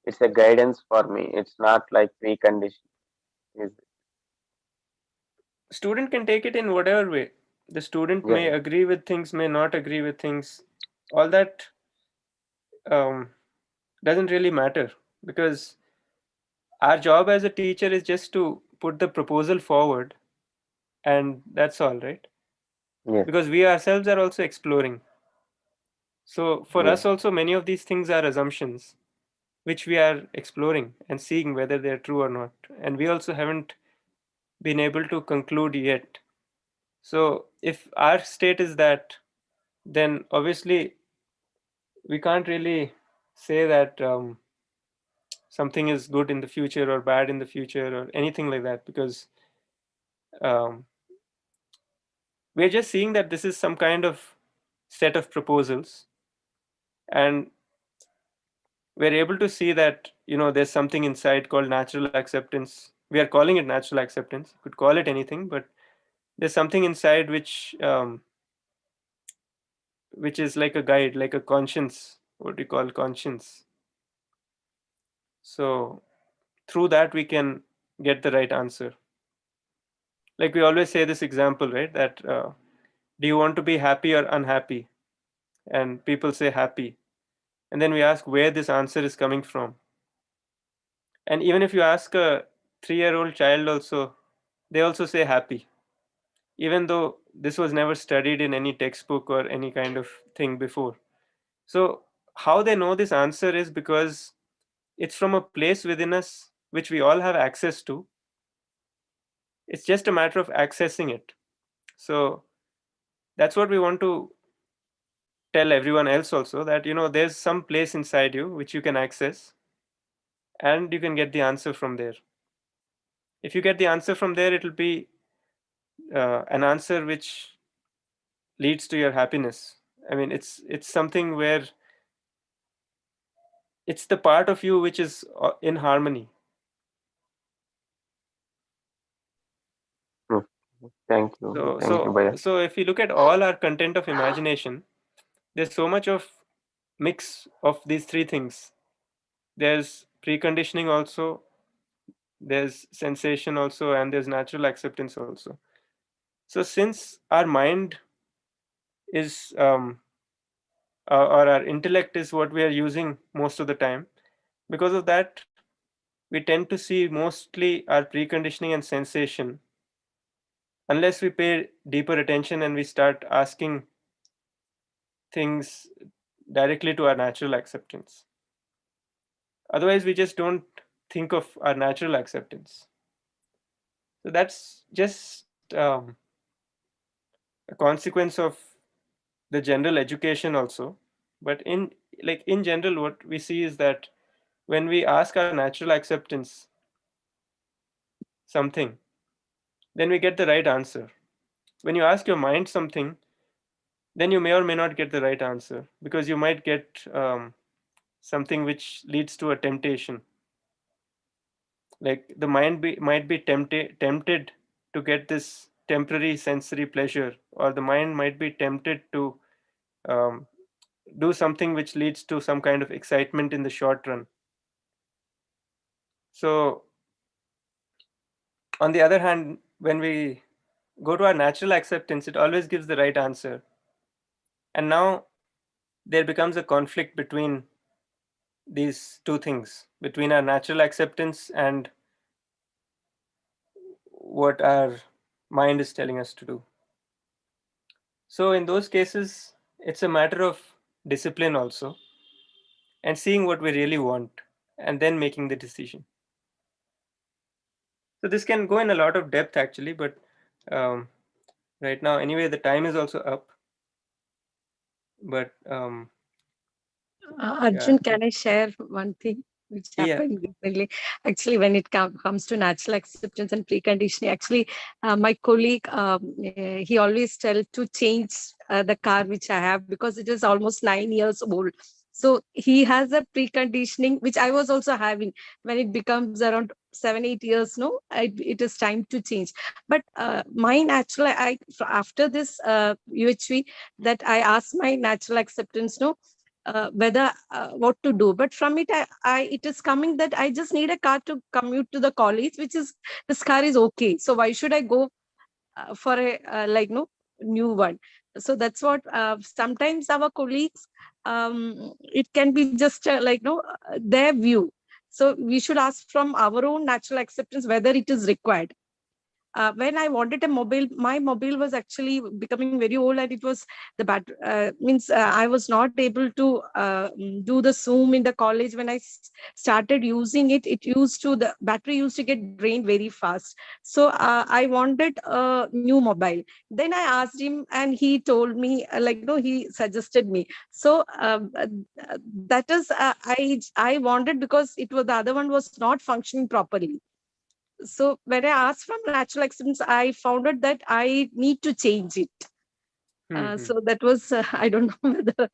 it's a guidance for me. It's not like precondition. Is student can take it in whatever way. The student yeah, may agree with things, may not agree with things. All that um, doesn't really matter, because our job as a teacher is just to put the proposal forward, and that's all, right? yes, Because we ourselves are also exploring. So for yeah, us also, many of these things are assumptions which we are exploring and seeing whether they're true or not. And we also haven't been able to conclude yet. So if our state is that, then obviously we can't really say that something is good in the future or bad in the future or anything like that, because um, we're just seeing that this is some kind of set of proposals, and we're able to see that there's something inside called natural acceptance. We are calling it natural acceptance. You could call it anything, but there's something inside which is like a guide, like a conscience, what we call conscience. So through that we can get the right answer. Like we always say this example, right? That do you want to be happy or unhappy? And people say happy, and then we ask where this answer is coming from. And even if you ask a 3-year-old child also, they also say happy, even though this was never studied in any textbook or any kind of thing before. So how they know this answer is because it's from a place within us which we all have access to. It's just a matter of accessing it. So that's what we want to tell everyone else also, that there's some place inside you which you can access, and you can get the answer from there. If you get the answer from there, it'll be an answer which leads to your happiness. I mean, it's something where it's the part of you which is in harmony. mm, So thank you, so Baya. so if you look at all our content of imagination, there's so much of mix of these three things. There's preconditioning also, there's sensation also, and there's natural acceptance also. So since our mind is or our intellect is what we are using most of the time, because of that we tend to see mostly our preconditioning and sensation, unless we pay deeper attention and we start asking things directly to our natural acceptance. Otherwise, we just don't think of our natural acceptance. So that's just a consequence of the general education also. But in general, what we see is that when we ask our natural acceptance something, then we get the right answer. When you ask your mind something, then you may or may not get the right answer, because you might get something which leads to a temptation. Like the mind might be tempted to get this temporary sensory pleasure, or the mind might be tempted to um, do something which leads to some kind of excitement in the short run. So on the other hand, when we go to our natural acceptance, it always gives the right answer. And now there becomes a conflict between these two things, between our natural acceptance and what our mind is telling us to do. So in those cases, it's a matter of discipline also, and seeing what we really want and then making the decision. So this can go in a lot of depth actually, but right now anyway the time is also up. But Arjun, can I share one thing which happened recently? Actually, when it comes to natural acceptance and preconditioning, actually, my colleague, he always tells to change the car which I have because it is almost 9 years old. So he has a preconditioning, which I was also having. When it becomes around 7-8 years, no, it is time to change. But mine actually, after this UHV, that I asked my natural acceptance, no, whether what to do. But from it, it is coming that I just need a car to commute to the college, which is, this car is okay. So why should I go for a new one? So that's what sometimes our colleagues, it can be just their view. So we should ask from our own natural acceptance whether it is required. When I wanted a mobile, my mobile was actually becoming very old, and it was the means I was not able to do the Zoom in the college. When I started using it, the battery used to get drained very fast. So I wanted a new mobile. Then I asked him, and he told me, he suggested me. So that is I wanted, because it was, the other one was not functioning properly. So when I asked from natural acceptance, I found out that I need to change it. So that was, I don't know whether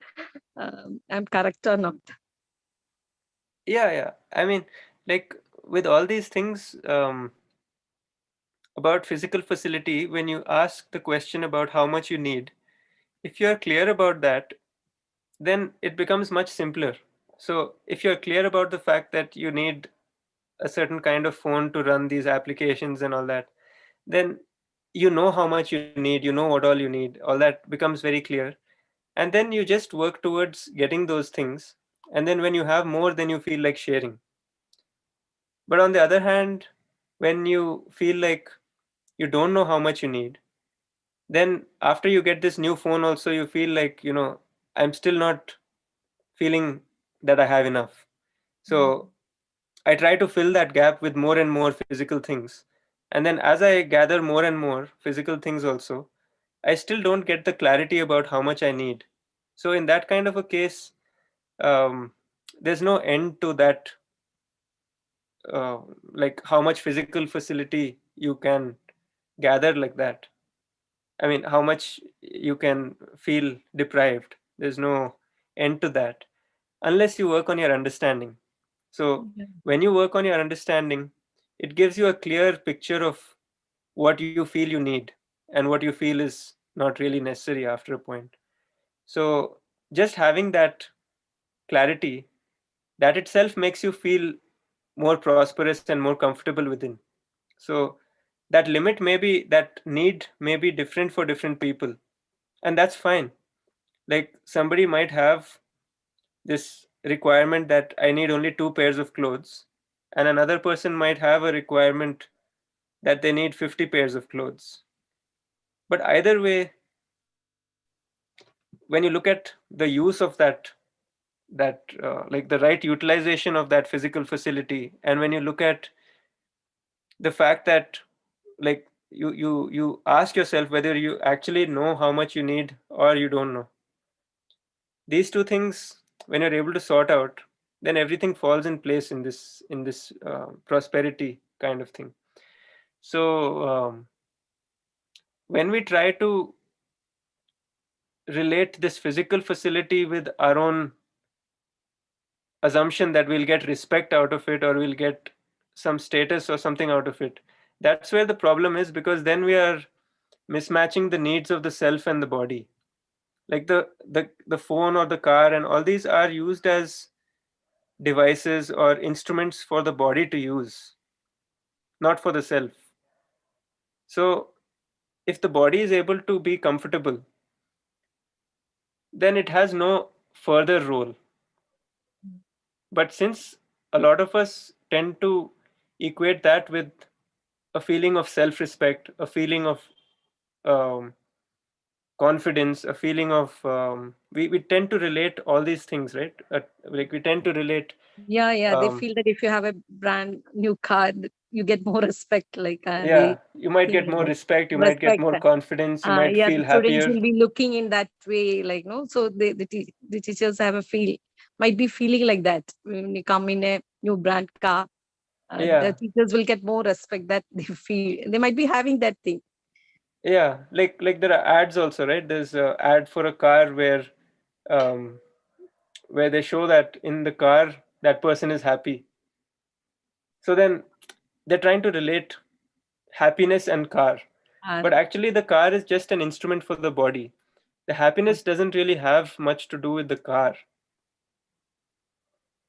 I'm correct or not. Yeah. I mean, like with all these things about physical facility, when you ask the question about how much you need, if you're clear about that, then it becomes much simpler. So if you're clear about the fact that you need a certain kind of phone to run these applications and all that, then you know how much you need, you know what all you need, all that becomes very clear. And then you just work towards getting those things. And then when you have more, then you feel like sharing. But on the other hand, when you feel like you don't know how much you need, then after you get this new phone also, you feel like, I'm still not feeling that I have enough. So I try to fill that gap with more and more physical things. And then as I gather more and more physical things also, I still don't get the clarity about how much I need. So in that kind of a case, there's no end to that, like how much physical facility you can gather like that. I mean, how much you can feel deprived. There's no end to that unless you work on your understanding. So when you work on your understanding, it gives you a clear picture of what you feel you need and what you feel is not really necessary after a point. So just having that clarity, that itself makes you feel more prosperous and more comfortable within. So that limit may be, that need may be different for different people, and that's fine. Like somebody might have this requirement that I need only 2 pairs of clothes, and another person might have a requirement that they need 50 pairs of clothes. But either way, when you look at the use of that like the right utilization of that physical facility, and when you look at the fact that, like, you ask yourself whether you actually know how much you need or you don't know, these two things, when you're able to sort out, then everything falls in place in this prosperity kind of thing. So when we try to relate this physical facility with our own assumption that we'll get respect out of it or we'll get some status or something out of it, that's where the problem is, because then we are mismatching the needs of the self and the body. Like the phone or the car and all these are used as devices or instruments for the body to use, not for the self. So if the body is able to be comfortable, then it has no further role. But since a lot of us tend to equate that with a feeling of self-respect, a feeling of confidence, a feeling of we tend to relate all these things, right? Like we tend to relate. Yeah, they Um, feel that if you have a brand new car, you get more respect. Like yeah, they you might think get like more that. respect, you might get Respect. more confidence, you might Yeah, the feel students happier. will be looking in that way, like no. So the teachers have a might be feeling like that when you come in a new brand car. The Yeah, teachers will get more respect that they feel. They might be having that thing. yeah, like there are ads also, right? There's a ad for a car um where they show that in the car that person is happy. So then they're trying to relate happiness and car, Uh, but actually the car is just an instrument for the body. The happiness doesn't really have much to do with the car.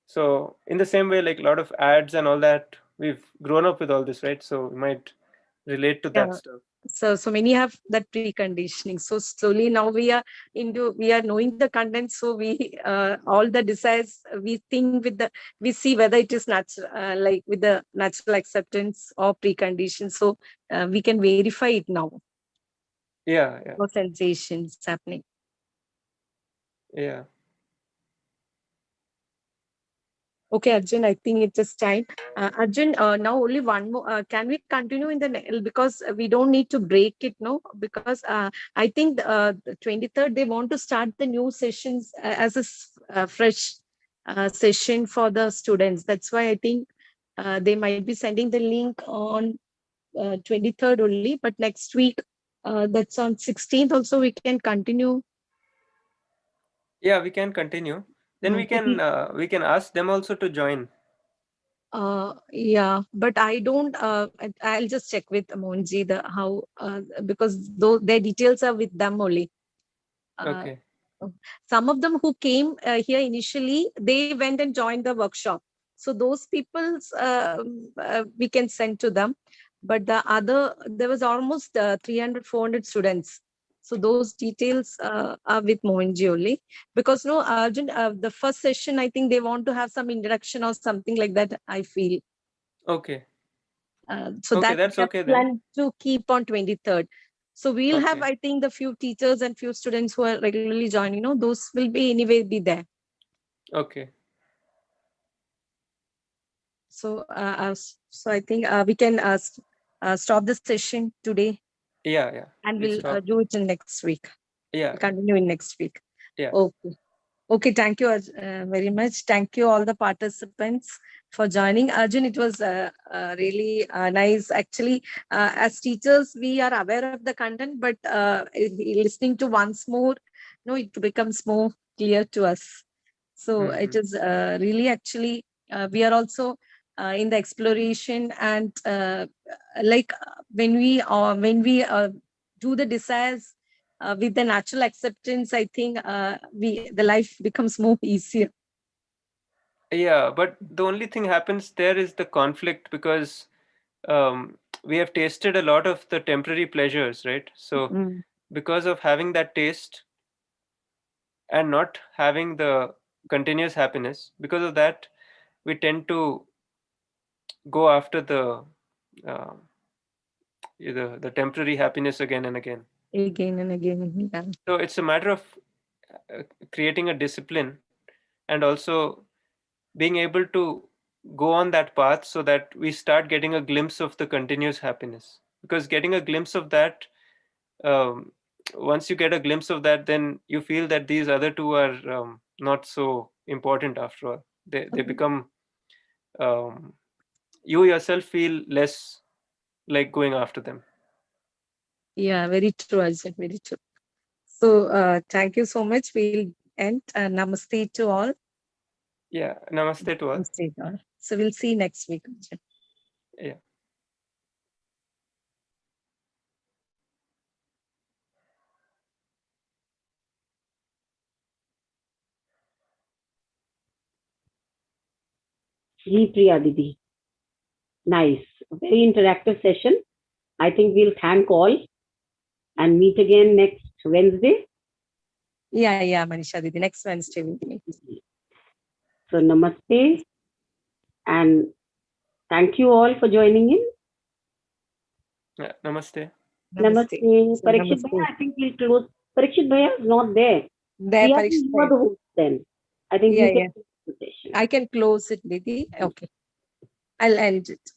So in the same way, like a lot of ads and all that, we've grown up with all this, right? So we might relate to that yeah. stuff. So many have that preconditioning. So slowly now we are knowing the content. So we all the desires we think with we see whether it is natural, like with the natural acceptance or precondition. So we can verify it now. Yeah, No sensations happening. yeah. Okay, Arjun, I think it is time. Arjun, now only one more. Can we continue in because we don't need to break it, no? Because I think the 23rd, they want to start the new sessions as a fresh session for the students. That's why I think they might be sending the link on 23rd only, but next week, that's on 16th also, we can continue. Yeah, we can continue. Then we can ask them also to join. Yeah, but I don't. I'll just check with Monji how because though their details are with them only. Uh, Okay. some of them who came here initially, they went and joined the workshop. So those people's we can send to them. But the other, there was almost 300, 400 students. So those details are with Mohanji only. Because no, Arjun, the first session, I think they want to have some introduction or something like that, I feel. Okay. So Okay, that that's we have okay then. planned to keep on 23rd. So we'll have, Okay. I think, the few teachers and few students who are regularly joining. Those will be anyway be there. Okay. So, so I think we can stop the session today, Yeah. and We'll we'll stop. do it in next week. Yeah. Continue in next week. Yeah. Okay. Okay, thank you very much. Thank you all the participants for joining. Arjun, it was really nice. Actually, as teachers, we are aware of the content, but listening to once more, it becomes more clear to us. So it is really actually, we are also in the exploration and like when we do the desires with the natural acceptance, I think the life becomes more easier. Yeah, but the only thing happens there is the conflict because we have tasted a lot of the temporary pleasures, right? So Mm. because of having that taste and not having the continuous happiness, because of that, we tend to go after uh, the temporary happiness again and again. Again and again. Yeah. So it's a matter of creating a discipline and also being able to go on that path so that we start getting a glimpse of the continuous happiness. Because getting a glimpse of that, um, once you get a glimpse of that, then you feel that these other two are not so important after all. They become, um, you yourself feel less like going after them. Yeah, very true, Ajay, very true. So thank you so much. We'll end. Namaste to all. Yeah, namaste to all. Namaste to all. So we'll see you next week, Ajay. Yeah. Ji Priya Didi. Nice. A very interactive session. I think we'll thank all and meet again next Wednesday. Yeah, Manisha Didi. Next Wednesday we'll meet. So namaste and thank you all for joining in. Yeah, namaste. Namaste. So, Parikshit Bhaiya, I think we'll close. Parikshit Bhaiya is not there. There, Priya, Parikshit you are the host then. I think Yeah, you can yeah. close the session. I can close it, Nidhi. Okay. I'll end it.